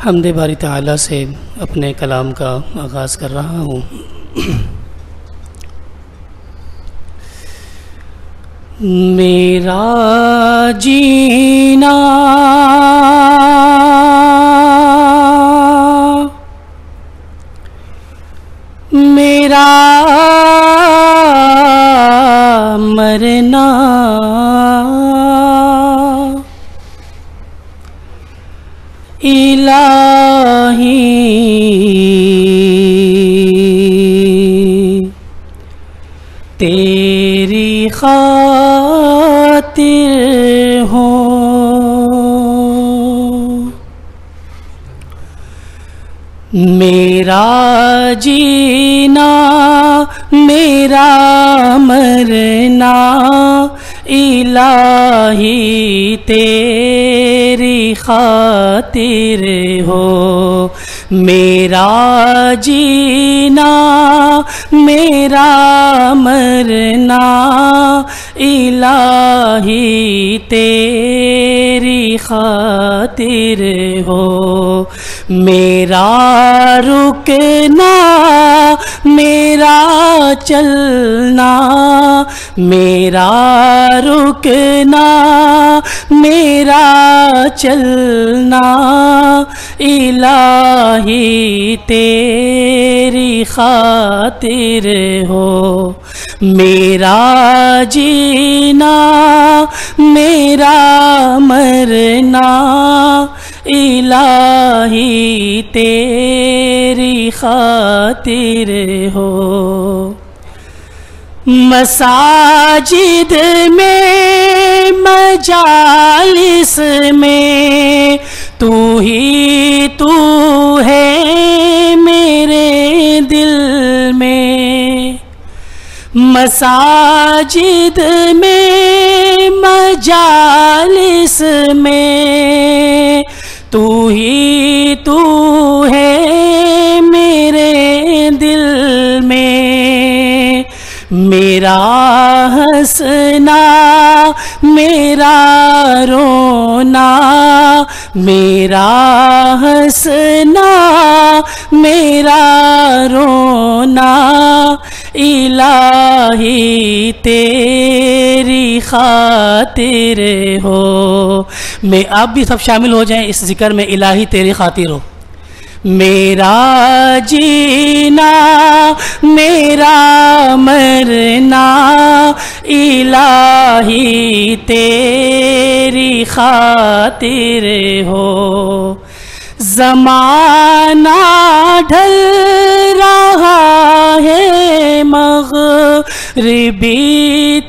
हम्दे बारी ताला से अपने कलाम का आगाज़ कर रहा हूँ। मेरा जीना मेरा मरना इलाही तेरी खातिर हो। मेरा जीना मेरा मरना इलाही तेरी खातिर हो। मेरा जीना मेरा मरना इलाही तेरी खातिर हो। मेरा रुकना मेरा चलना मेरा रुकना मेरा चलना इलाही तेरी खातिर हो। मेरा जीना मेरा मरना इलाही तेरी खातिर हो। मसाजिद में मजालिस में तू ही तू है मेरे दिल में। मसाजिद में मजालिस में तू ही तू है मेरे दिल में। मेरा हंसना मेरा रोना मेरा हंसना मेरा रोना इलाही तेरी खातिर हो। मैं आप भी सब शामिल हो जाएं इस जिक्र में, इलाही तेरी खातिर हो। मेरा जीना मेरा मरना इलाही तेरी खातिर हो। ज़माना ढल रहा है मग़रिबी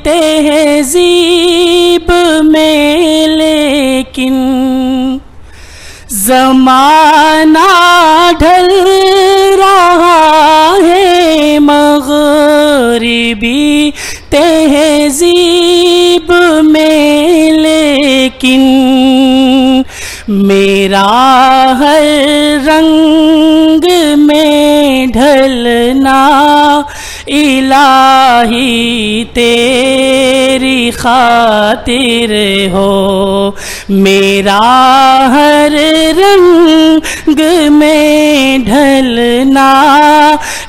तहज़ीब में, लेकिन ज़माना ढल रहा है मग़रिबी तहज़ीब में, लेकिन मेरा हर रंग में ढलना इलाही तेरी खातिर हो। मेरा हर रंग में ढलना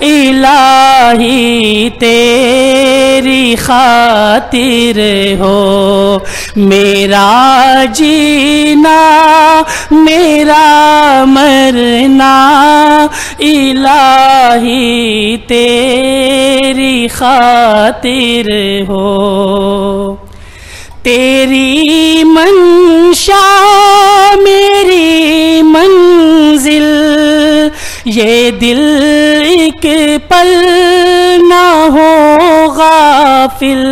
इलाही तेरी खातिर हो। मेरा जीना मेरा मरना इलाही तेरी खातिर हो। तेरी मंशा मेरी मंजिल ये दिल एक पल ना हो गाफिल।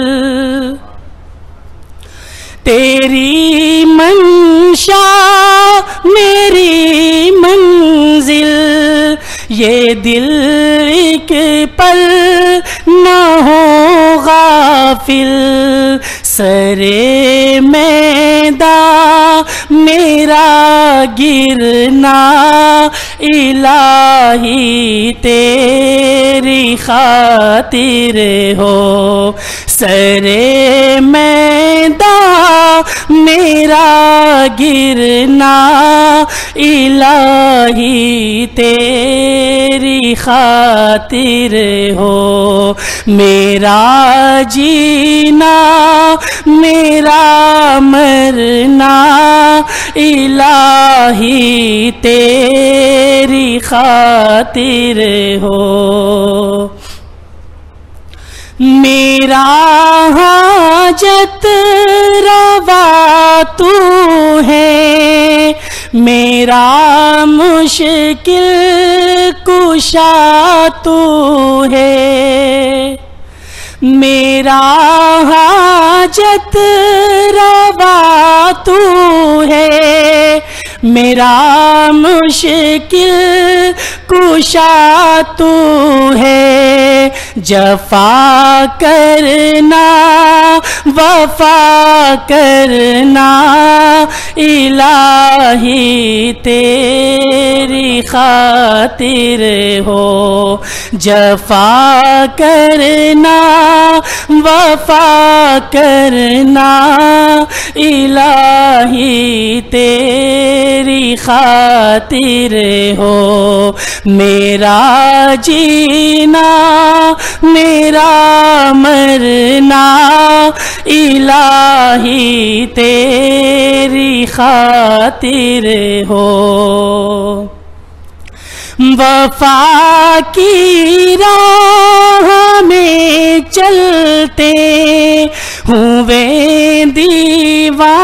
तेरी मंशा मेरी मंजिल ये दिल एक पल ना हो गाफिल। सरे मैदा मेरा गिरना इलाही तेरी खातिर हो, सरे मैदान मेरा गिरना इलाही तेरी खातिर हो, मेरा जीना मेरा मरना इलाही तेरी खातिर हो, मेरा हाजत रवा तू है, मेरा मुश्किल कुशा तू है, मेरा हाजत रवा तू है, मेरा मुश्किल कुशा तू है, जफा करना वफा करना इलाही तेरी खातिर हो, जफा करना वफा करना इलाही तेरी खातिर हो, मेरा जीना मेरा मरना इलाही तेरी खातिर हो, वफा की राह में चलते हुए दीवाने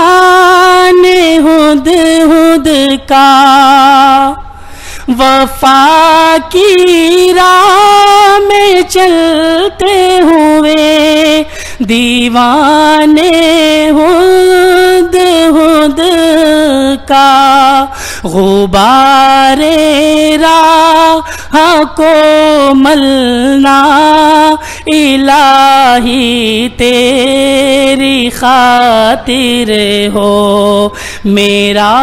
हुद हुद का, वफा की राह में चलते हुए दीवाने हुद हुद का, गुबारे राह को मलना इलाही तेरी खातिर हो, मेरा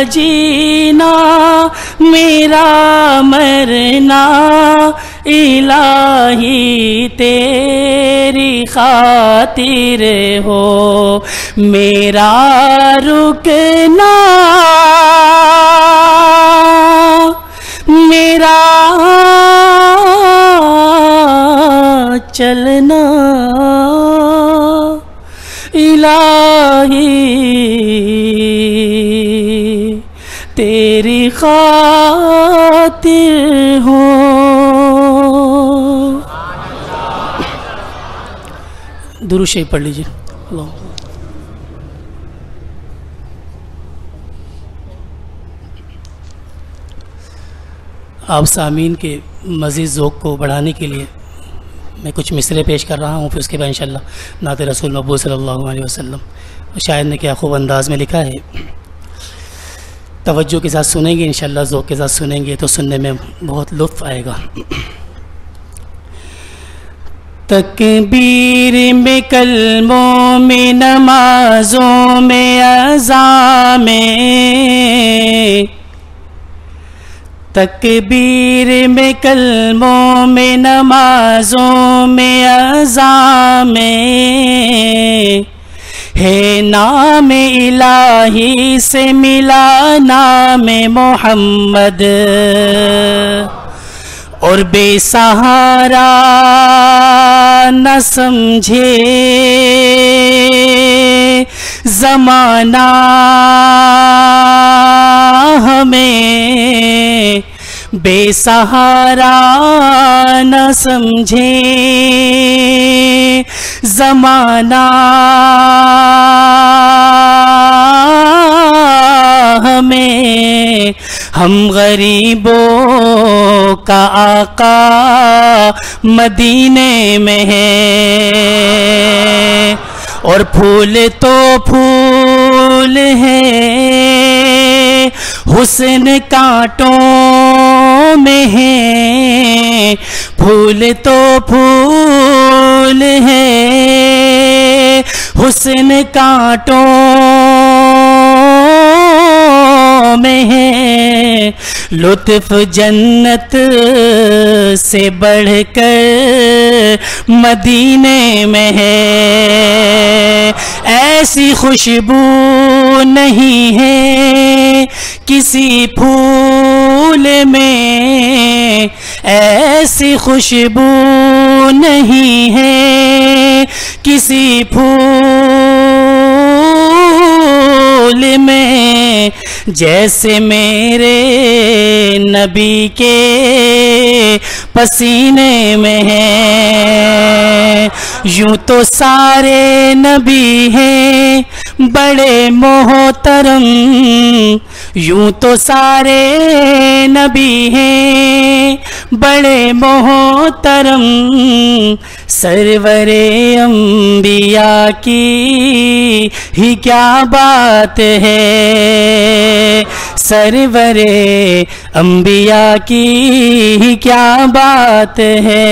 जीना मेरा मरना इलाही तेरी खातिर हो, मेरा रुकना मेरा चलना इलाही तेरी खातिर हो। दुरूद शरीफ पढ़ लीजिए। आप सामीन के मज़ीद ज़ौक़ को बढ़ाने के लिए मैं कुछ मिसरे पेश कर रहा हूँ, फिर उसके बाद इंशाअल्लाह नात रसूल मक़बूल सल्लल्लाहु अलैहि वसल्लम। शायद ने क्या खूब अंदाज़ में लिखा है, तवज्जो के साथ सुनेंगे इंशाअल्लाह, ज़ौक़ के साथ सुनेंगे तो सुनने में बहुत लुत्फ़ आएगा। तकबीर में कलमों में नमाज़ों में अज़ा में, तकबीर में कलमों में नमाज़ों में अज़ा में है नाम इलाही से मिला नाम मोहम्मद, और बेसहारा न समझे ज़माना हमें, बेसहारा न समझे ज़माना हमें, हम गरीबों का आका मदीने में है, और फूल तो फूल है हुस्न कांटों में है, फूल तो फूल है हुस्न कांटों आँखों में है, लुत्फ जन्नत से बढ़कर मदीने में है। ऐसी खुशबू नहीं है किसी फूल में, ऐसी खुशबू नहीं है किसी फूल में, जैसे मेरे नबी के पसीने में है। यूं तो सारे नबी हैं बड़े मोहतरम, यूं तो सारे नबी हैं बड़े मोहतरम, सरवरे अंबिया की ही क्या बात है, सरवरे अंबिया की ही क्या बात है।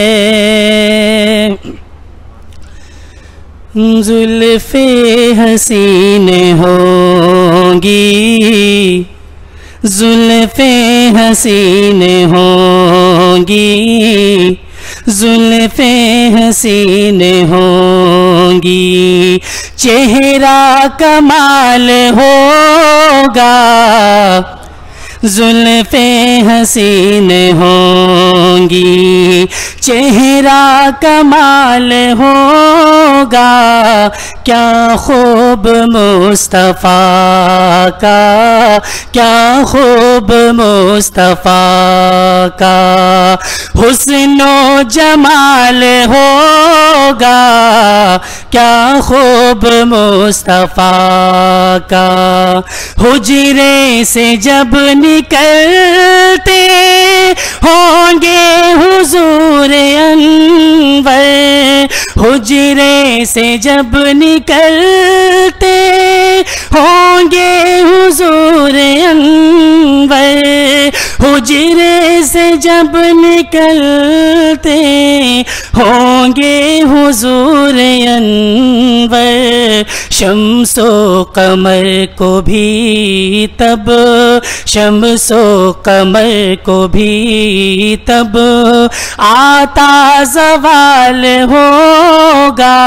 जुल्फ़े हसीन होंगी, जुल्फ़े हसीन होंगी, जुल्फ़े हसीन होंगी, चेहरा कमाल होगा, जुल्फ़े हसीन होंगी, चेहरा कमाल होगा, क्या खूब मुस्तफ़ा का, क्या खूब मुस्तफ़ा का, हुस्नो जमाल होगा, क्या खूब मुस्तफ़ा का। हुजरे से जब निकलते होंगे हुजूर अनवर, हुजरे से जब निकलते होंगे हुजूर अनवर, हुजरे से जब निकलते होंगे हुजूर अनवर, शम्सो कमर को भी तब, शम्सो कमर को भी तब आता ज़वाल होगा,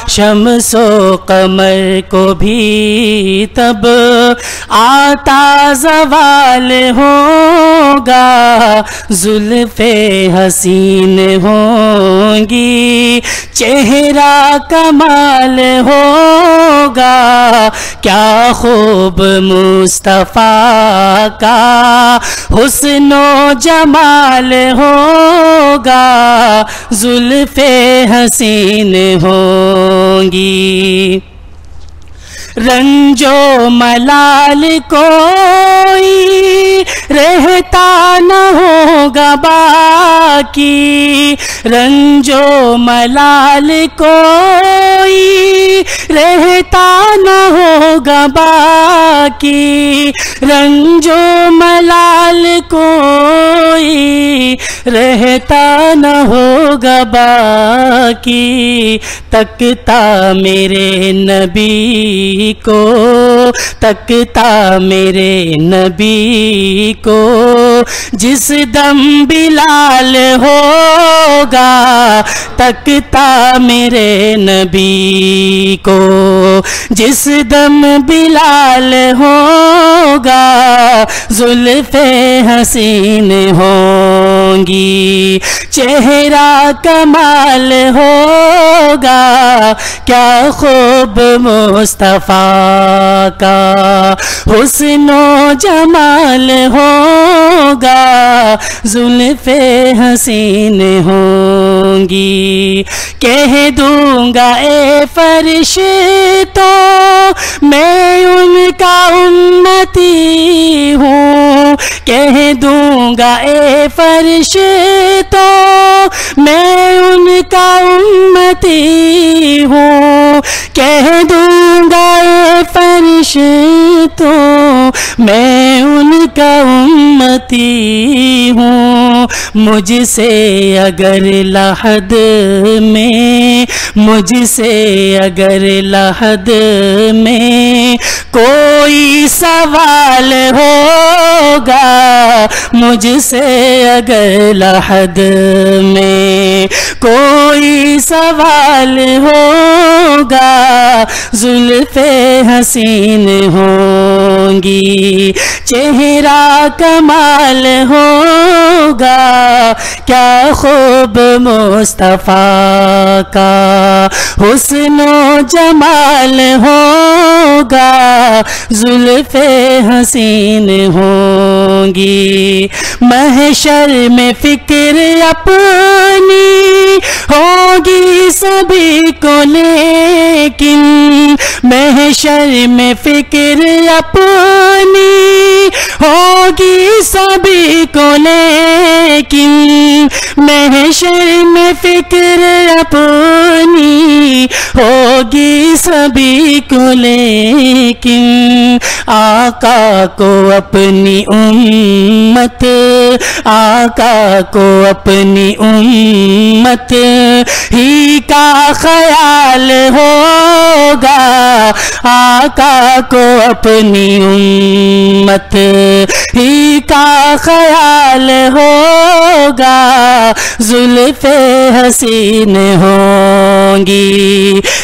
शम्सो कमर को भी तब आता ज़वाल होगा, जुल्फ़े हसीन होंगी, चेहरा कमाल होगा, क्या खूब मुस्तफ़ा का हुस्नो जमाल होगा, जुल्फ़े हसीन होंगी। रंजो मलाल कोई रहता न होगा बाकी, रंजो मलाल कोई रहता न होगा बाकी, रंजो मलाल कोई रहता न होगा बाकी, तकता मेरे नबी को, तकता मेरे नबी को, जिस दम बिलाल होगा, तकता मेरे नबी को, जिस दम बिलाल होगा, जुल्फ़े हसीन होंगी, चेहरा कमाल होगा, क्या खूब मुस्तफ़ा का हुस्नो जमाल होगा, जुल्फ़े हसीन होंगी। कह दूंगा ए फरिश्तो मैं उनका उम्मती हूँ, कह दूंगा ए फरिश्तो मैं उनका उम्मती हूँ, कह दूंगा ए फरिश्तो मैं उनका उम्मती हूँ। मुझसे अगर लहद में, मुझसे अगर लहद में कोई सवाल होगा, मुझसे अगर लहद में कोई सवाल होगा, जुल्फ़े हसीन होंगी, चेहरा कमाल होगा, क्या खूब मुस्तफ़ा का हुस्न जमाल होगा, जुल्फ़े हसीन होंगी। महशर में फिक्र अपनी होगी सभी को लेकिन, महशर में फिक्र अपनी होगी सभी को लेकिन, महशर में फिक्र अपनी होगी सभी को लेकिन, आका को अपनी उम्मत, आका को अपनी उम्मत ही का ख्याल होगा, आका को अपनी उम्मत ही का ख्याल होगा, जुल्फ़े हसीन होंगी,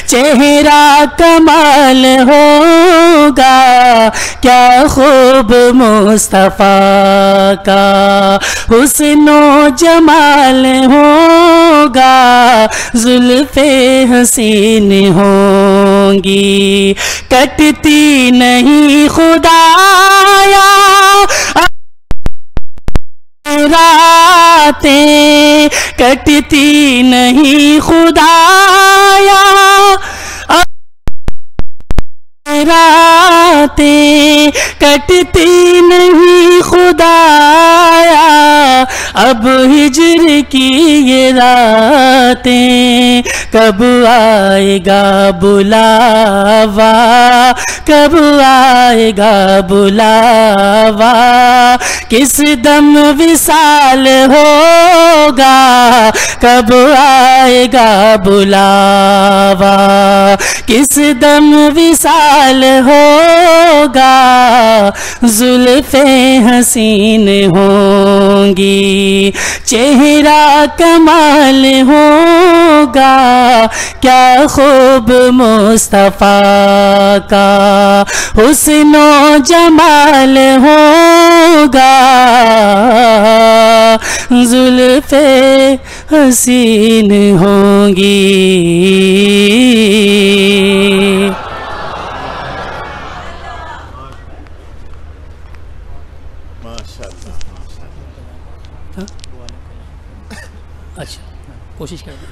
चेहरा कमाल होगा, क्या खूब मुस्तफ़ा का हुस्न जमाल होगा, जुल्फ़े हसीन होंगी। कटती नहीं खुदाया रातें, कटती नहीं खुदाया रातें, कटती नहीं खुदाया अब हिज्र की ये रातें, कब आएगा बुलावा, कब आएगा बुलावा, किस दम विसाल होगा, कब आएगा बुलावा, किस दम विसाल होगा, जुल्फ़े हसीन होंगी, चेहरा कमाल होगा, क्या खूब मुस्तफ़ा का हुस्न जमाल होगा, जुल्फ़े हसीन होंगी। अच्छा, कोशिश कर दें।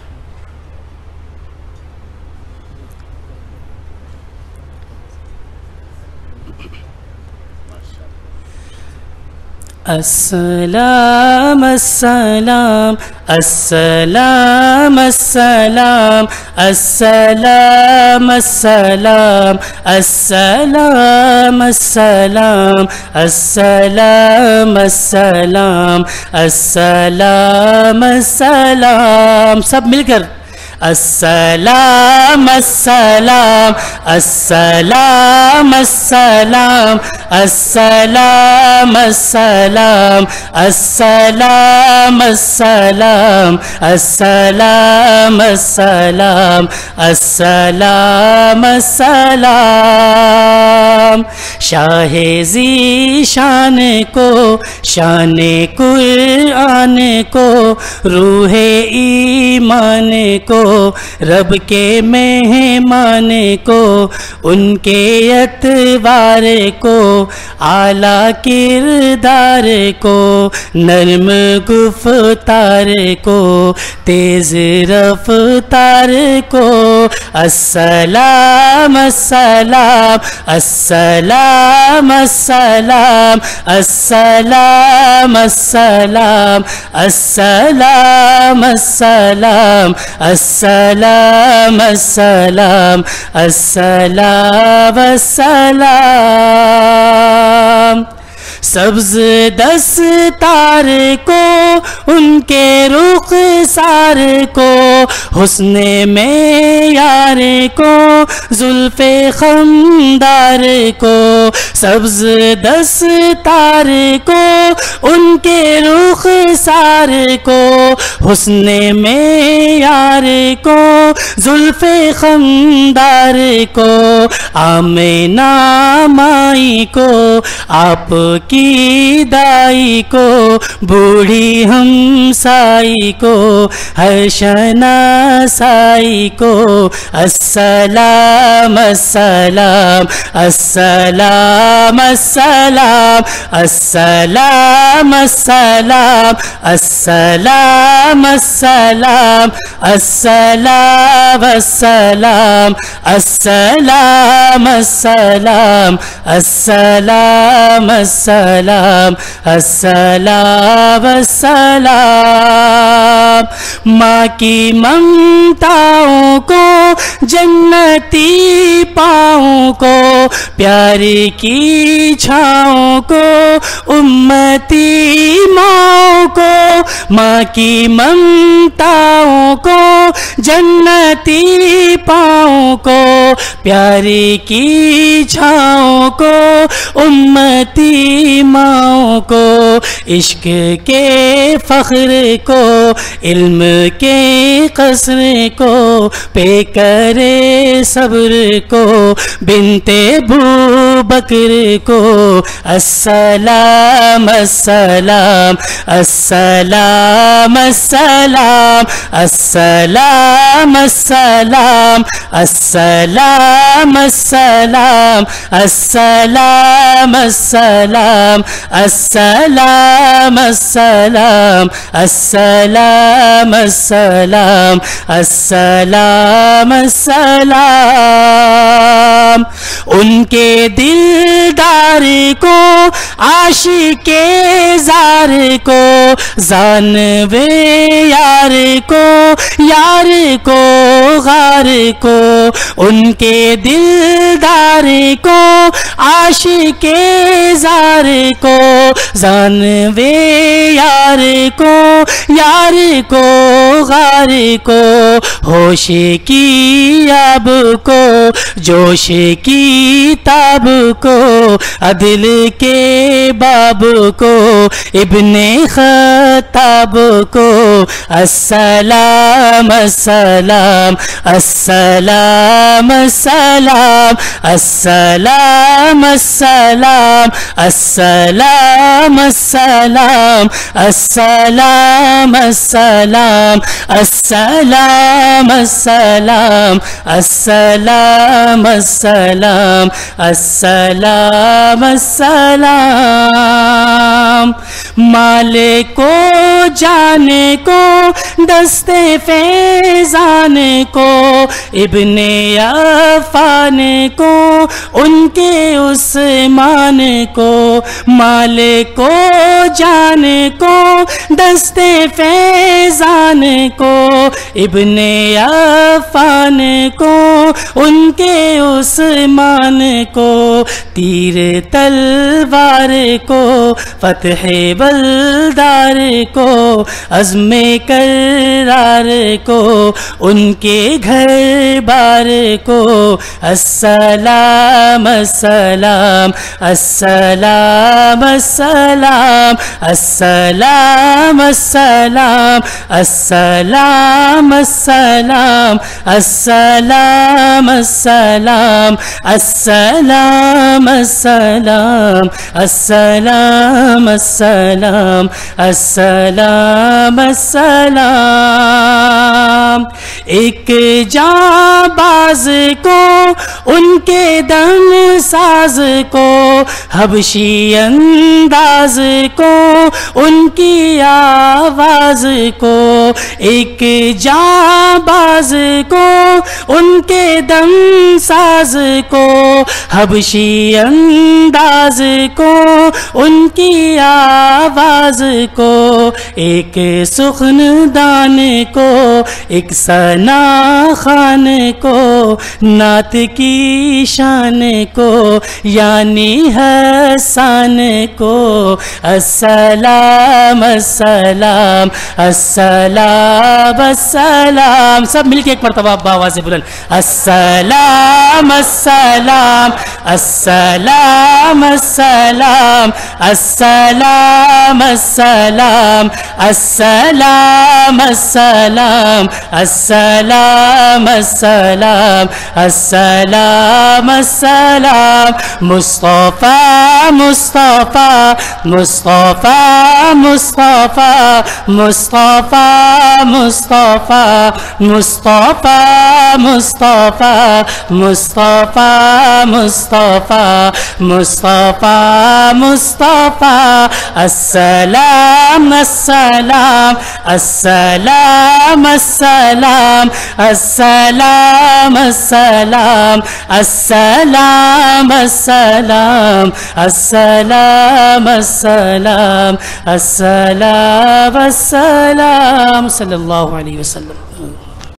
अस्सलाम अस्सलाम अस्सलाम अस्सलाम अस्सलाम अस्सलाम अस्सलाम अस्सलाम अस्सलाम अस्सलाम अस्सलाम अस्सलाम, सब मिलकर अस्सलाम अस्सलाम अस्सलाम अस्सलाम अस्सलाम अस्सलाम अस्सलाम अस्सलाम अस्सलाम अस्सलाम अस्सलाम अस्सलाम। शाहे ज़ीशान को, शान कुरान को, रूहे ईमान को, रब के मेहमान को, उनके अतवार को, आला किरदार को, नर्म गुफ्तार को, तेज रफ्तार को, अस्सलाम अस्सलाम अस्सलाम अस्सलाम अस्सलाम अस्सलाम अस्सलाम अस्सलाम अस्सलाम अस्सलाम अस्सलाम अस्सलाम। सब्ज दस्तार को उनके रुख सार को, हुस्ने में यार को जुल्फे खमदार को, सब्ज दस्तार को उनके रुख सार को, हुस्ने में यार को जुल्फे खमदार को, आमिना माई को आपकी दाई को, बूढ़ी हमसाई को हर शनासाई को, अस्सलाम अस्सलाम अस्सलाम अस्सलाम अस्सलाम अस्सलाम अस्सलाम अस्सलाम अस्सलाम अस्सलाम अस्सलाम अस्सलाम अस्सलाम अस्सलाम अस्सलाम अस्सलाम। माँ की ममताओं को जन्नती पाँव को, प्यारी की छाँव को उम्मती माँ को, माँ की ममताओं को जन्नती पाँव को, प्यारी की छाँव को उम्मती माँ को, इश्क के फख्र को इल्म के कसर को, पे करे सब्र को बिनते बू बकर को, अस्सलाम अस्सलाम अस्सलाम अस्सलाम अस्सलाम अस्सलाम अस्सलाम अस्सलाम अस्सलाम अस्सलाम अस्सलाम अस्सलाम अस्सलाम अस्सलाम अस्सलाम अस्सलाम। उनके दिलदार को आशिके जार को, जानवे यार को यार को गार को, उनके दिलदार को आशिके जार को, जानवे यार को गार को, होश की आब को जोश की ताब को, अदिल के बाब को इब्ने खताब को, अस्सलाम अस्सलाम अस्सलाम अस्सलाम अस्सलाम अस्सलाम अस्सलाम अस्सलाम अस्सलाम अस्सलाम अस्सलाम अस्सलाम अस्सलाम अस्सलाम अस्सलाम अस्सलाम। माले को जाने को दस्ते फैजान को, इब्ने अफ़ान को उनके उस्मान को, माले को जाने को दस्ते फैजान को, इब्ने अफ़ान को उनके उस्मान को, तीर तलवार को फतह बलदार को, अज़्मे करार को उनके घर बार को, अस्सलाम अस्सलाम अस्सलाम अस्सलाम अस्सलाम अस्सलाम अस्सलाम अस्सलाम अस्सलाम अस्सलाम अस्सलाम अस्सलाम अस्सलाम अस्सलाम अस्सलाम अस्सलाम। एक जाबाज को उनके दम साज को, हबशी अंदाज को उनकी आवाज को, एक जाबाज को उनके दम साज को, हबशी अंदाज को उनकी आवाज को, एक सुखनदान को, एक सना खान को, नात की शान को, यानी हसन को। अस्सलाम अस्सलाम अस्सलाम अस्सलाम, सब मिलके एक मरतबा आवाज़ से बुलंद, अस्सलाम अस्सलाम अस्सलाम अस्सलाम अस्सलाम अस्सलाम अस्सलाम अस्सलाम अस्सलाम अस्सलाम अस्सलाम अस्सलाम। मुस्तफ़ा मुस्तफ़ा मुस्तफ़ा मुस्तफ़ा मुस्तफ़ा मुस्तफ़ा मुस्तफ़ा मुस्तफ़ा मुस्तफ़ा मुस्तफ़ा मुस्तफ़ा मुस्तफ़ा। अस्सलाम अस्सलाम अस्सलाम अस्सलाम अस्सलाम अस्सलाम अस्सलाम अस्सलाम अस्सलाम अस्सलाम अस्सलाम अस्सलाम सल्लल्लाहु अलैहि वसल्लम।